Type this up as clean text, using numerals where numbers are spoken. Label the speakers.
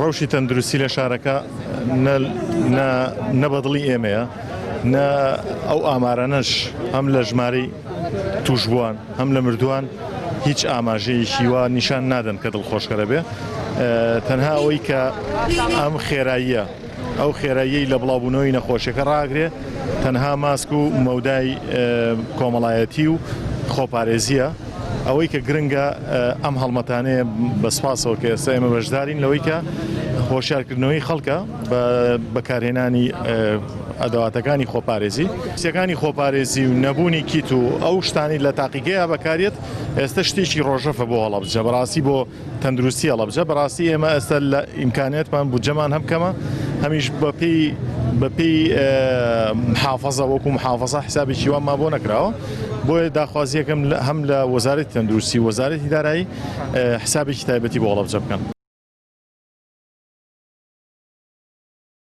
Speaker 1: ڕەوشی تەندروستی لە شارەکە نە بەدڵی ئێمەیە نە ئەو ئامارانەش هەم لە ژمارەی توشبووان هەم لە مردووان هیچ ئاماژەیەکی وا نیشان نادەن کە دڵخۆشکەرە بێ تەنها ئەوەی کە ئەم خێراییە ئەو خێرایی لە بڵاوبوونەوەی نەخۆشیەکە ڕاگرێ تەنها ماسک و مەودای کۆمەڵایەتی و خۆپارێزیە ئەوەی کە گرنگە ئەم هەڵمەتانەیە بەسپاسەوە کە ئێستا ئێمە بەشدارین لەوەی کە هۆشیارکردنەوەی خەڵکە بە بەکارهێنانی ئەدەواتەکانی خۆپارێزی سیەکانی خۆپارێزی و نەبوونی کیت و ئەو شتانی لە تاقیگەیە بەکارێت ئێستا شتێکی ڕۆژەفە بۆ هەڵەبجە بەڕاستی بۆ تەندروستی هەڵەبجە بەڕاستی ئێمە ئێستا لە ئیمکانێتمان بودجەمان هەم کەمە هەمیش بەپێی محافەزە وەکو محافەزە حسابێکی وانمان بۆ نەکراوە بۆیە داخوازیەکەم هەم لە وەزارەتی تەندروستی وەزارەتی دارایی حسابێکی تایبەتی بۆ هەڵەبجە بکەن.